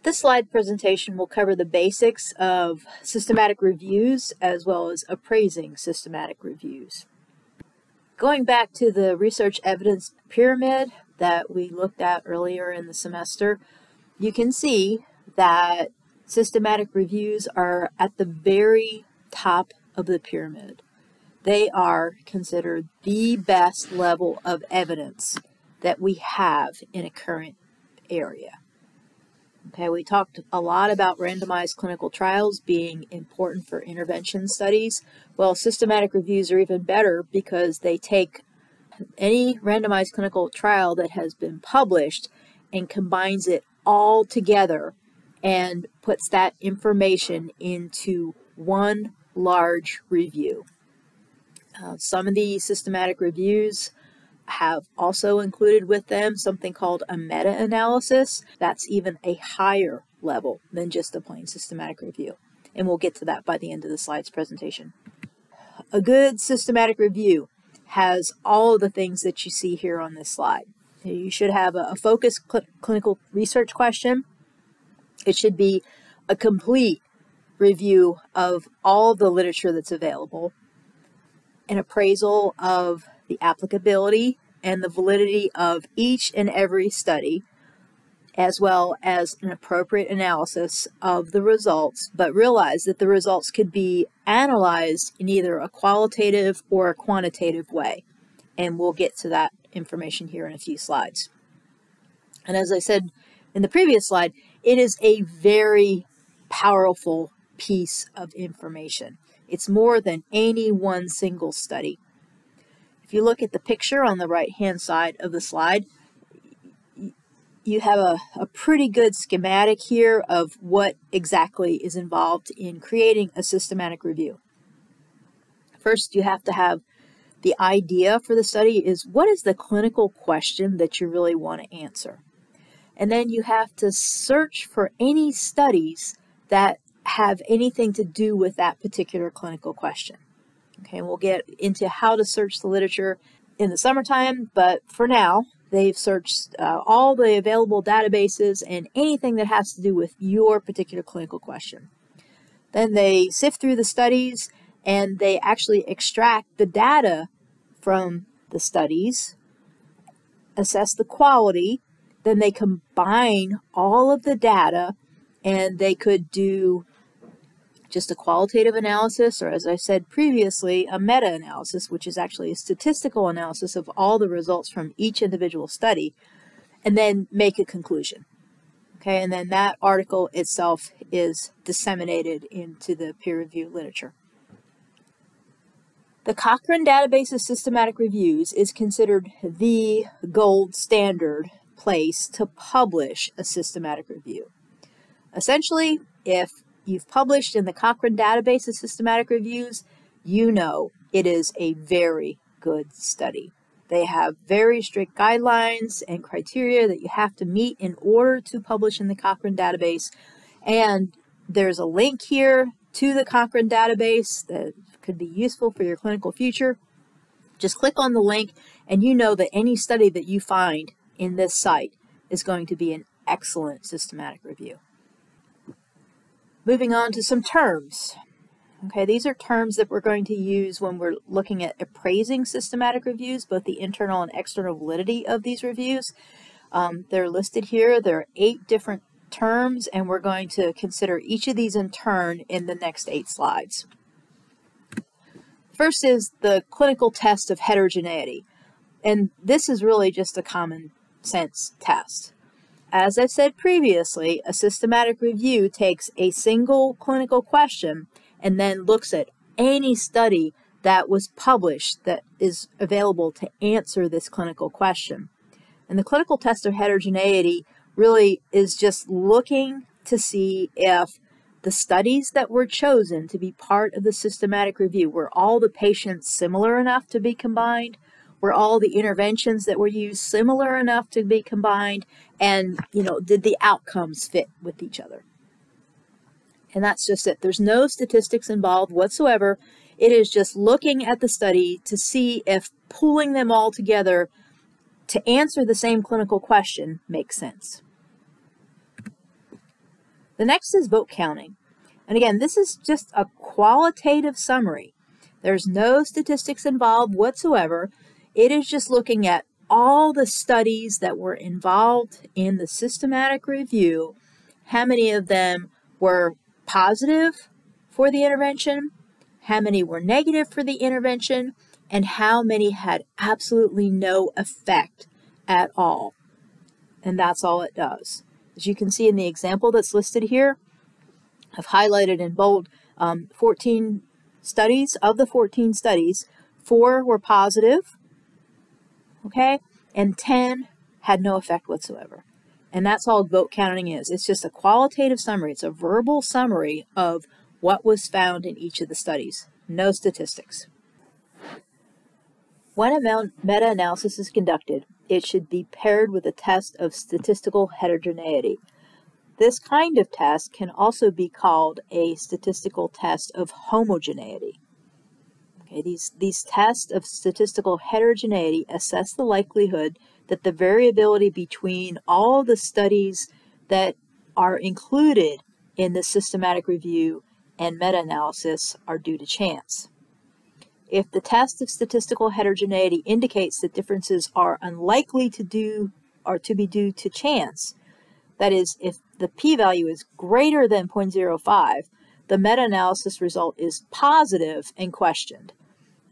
This slide presentation will cover the basics of systematic reviews as well as appraising systematic reviews. Going back to the research evidence pyramid that we looked at earlier in the semester, you can see that systematic reviews are at the very top of the pyramid. They are considered the best level of evidence that we have in a current area. Okay, we talked a lot about randomized clinical trials being important for intervention studies. Well, systematic reviews are even better because they take any randomized clinical trial that has been published and combines it all together and puts that information into one large review. Some of the systematic reviews have also included with them something called a meta-analysis. That's even a higher level than just a plain systematic review. And we'll get to that by the end of the slides presentation. A good systematic review has all of the things that you see here on this slide. You should have a focused clinical research question. It should be a complete review of all the literature that's available, an appraisal of the applicability and the validity of each and every study, as well as an appropriate analysis of the results, but realize that the results could be analyzed in either a qualitative or a quantitative way. And we'll get to that information here in a few slides. And as I said in the previous slide, it is a very powerful piece of information. It's more than any one single study. If you look at the picture on the right-hand side of the slide, you have a pretty good schematic here of what exactly is involved in creating a systematic review. First, you have to have the idea for the study is what is the clinical question that you really want to answer? And then you have to search for any studies that have anything to do with that particular clinical question. Okay, we'll get into how to search the literature in the summertime, but for now, they've searched all the available databases and anything that has to do with your particular clinical question. Then they sift through the studies and they actually extract the data from the studies, assess the quality, then they combine all of the data and they could do just a qualitative analysis, or as I said previously, a meta-analysis, which is actually a statistical analysis of all the results from each individual study, and then make a conclusion. Okay, and then that article itself is disseminated into the peer-reviewed literature. The Cochrane Database of Systematic Reviews is considered the gold standard place to publish a systematic review. Essentially, if you've published in the Cochrane Database of Systematic Reviews, you know it is a very good study. They have very strict guidelines and criteria that you have to meet in order to publish in the Cochrane Database. And there's a link here to the Cochrane Database that could be useful for your clinical future. Just click on the link and you know that any study that you find in this site is going to be an excellent systematic review. Moving on to some terms. Okay, these are terms that we're going to use when we're looking at appraising systematic reviews, both the internal and external validity of these reviews. They're listed here. There are 8 different terms, and we're going to consider each of these in turn in the next 8 slides. First is the clinical test of heterogeneity, and this is really just a common sense test. As I said previously, a systematic review takes a single clinical question and then looks at any study that was published that is available to answer this clinical question. And the clinical test of heterogeneity really is just looking to see if the studies that were chosen to be part of the systematic review, were all the patients similar enough to be combined? Were all the interventions that were used similar enough to be combined? And, did the outcomes fit with each other? And that's just it. There's no statistics involved whatsoever. It is just looking at the study to see if pulling them all together to answer the same clinical question makes sense. The next is vote counting. And again, this is just a qualitative summary. There's no statistics involved whatsoever. It is just looking at all the studies that were involved in the systematic review, how many of them were positive for the intervention, how many were negative for the intervention, and how many had absolutely no effect at all. And that's all it does. As you can see in the example that's listed here, I've highlighted in bold 14 studies. Of the 14 studies, 4 were positive, okay, and 10 had no effect whatsoever. And that's all vote counting is. It's just a qualitative summary. It's a verbal summary of what was found in each of the studies. No statistics. When a meta-analysis is conducted, it should be paired with a test of statistical heterogeneity. This kind of test can also be called a statistical test of homogeneity. Okay, these tests of statistical heterogeneity assess the likelihood that the variability between all the studies that are included in the systematic review and meta-analysis are due to chance. If the test of statistical heterogeneity indicates that differences are unlikely to be due to chance, that is, if the p-value is greater than 0.05, the meta-analysis result is positive and questioned.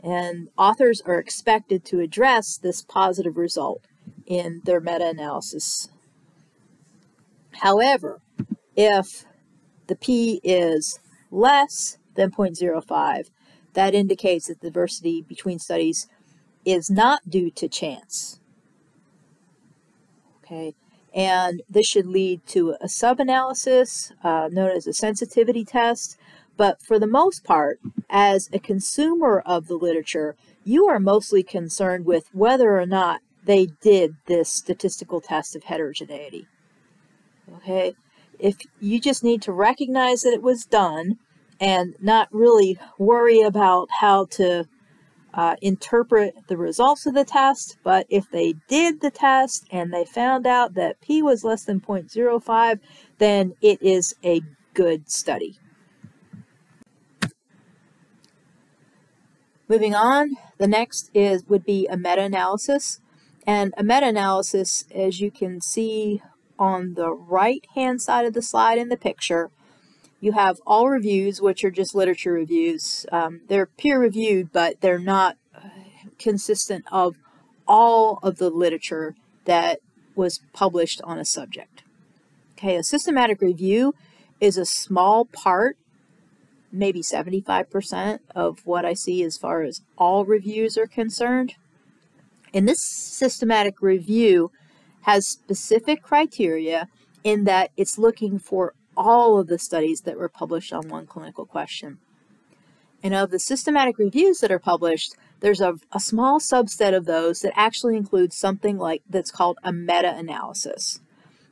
And authors are expected to address this positive result in their meta-analysis. However, if the p is less than 0.05, that indicates that the diversity between studies is not due to chance. Okay, and this should lead to a sub-analysis known as a sensitivity test. But for the most part, as a consumer of the literature, you are mostly concerned with whether or not they did this statistical test of heterogeneity. Okay, if you just need to recognize that it was done and not really worry about how to interpret the results of the test, but if they did the test and they found out that p was less than 0.05, then it is a good study. Moving on, the next would be a meta-analysis. And a meta-analysis, as you can see on the right-hand side of the slide in the picture, you have all reviews, which are just literature reviews. They're peer-reviewed, but they're not consistent of all of the literature that was published on a subject. Okay, a systematic review is a small part, maybe 75% of what I see as far as all reviews are concerned. And this systematic review has specific criteria in that it's looking for all of the studies that were published on one clinical question. And of the systematic reviews that are published, there's a small subset of those that actually include something like that's called a meta-analysis.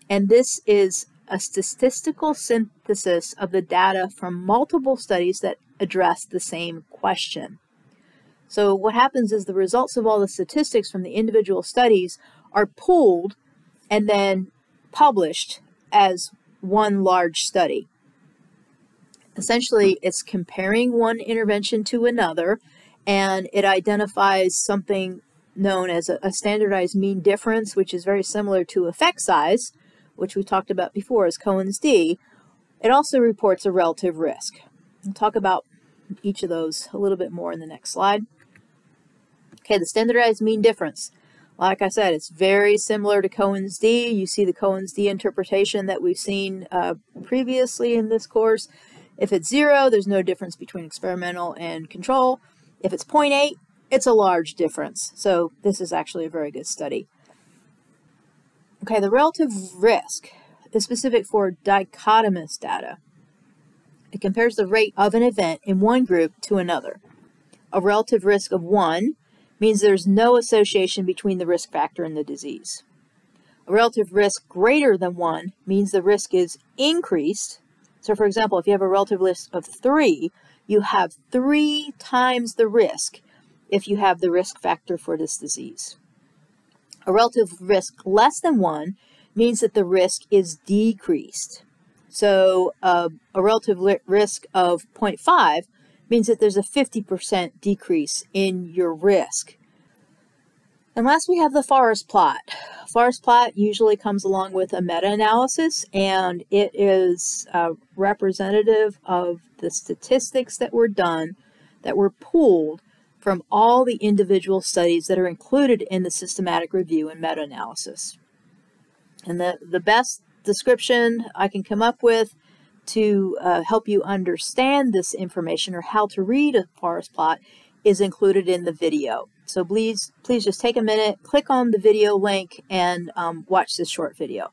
And this is a statistical synthesis of the data from multiple studies that address the same question. So what happens is the results of all the statistics from the individual studies are pooled and then published as one large study. Essentially, it's comparing one intervention to another, and it identifies something known as a standardized mean difference, which is very similar to effect size, which we talked about before as Cohen's d. It also reports a relative risk. We'll talk about each of those a little bit more in the next slide. Okay, the standardized mean difference. Like I said, it's very similar to Cohen's d. You see the Cohen's d interpretation that we've seen previously in this course. If it's 0, there's no difference between experimental and control. If it's 0.8, it's a large difference. So this is actually a very good study. Okay, the relative risk is specific for dichotomous data. It compares the rate of an event in one group to another. A relative risk of 1 means there's no association between the risk factor and the disease. A relative risk greater than 1 means the risk is increased. So for example, if you have a relative risk of 3, you have 3 times the risk if you have the risk factor for this disease. A relative risk less than 1 means that the risk is decreased. So a relative risk of 0.5 means that there's a 50% decrease in your risk. And last, we have the forest plot. Forest plot usually comes along with a meta-analysis, and it is representative of the statistics that were done, that were pooled from all the individual studies that are included in the systematic review and meta-analysis. And the best description I can come up with to help you understand this information, or how to read a forest plot, is included in the video. So please just take a minute, click on the video link, and watch this short video.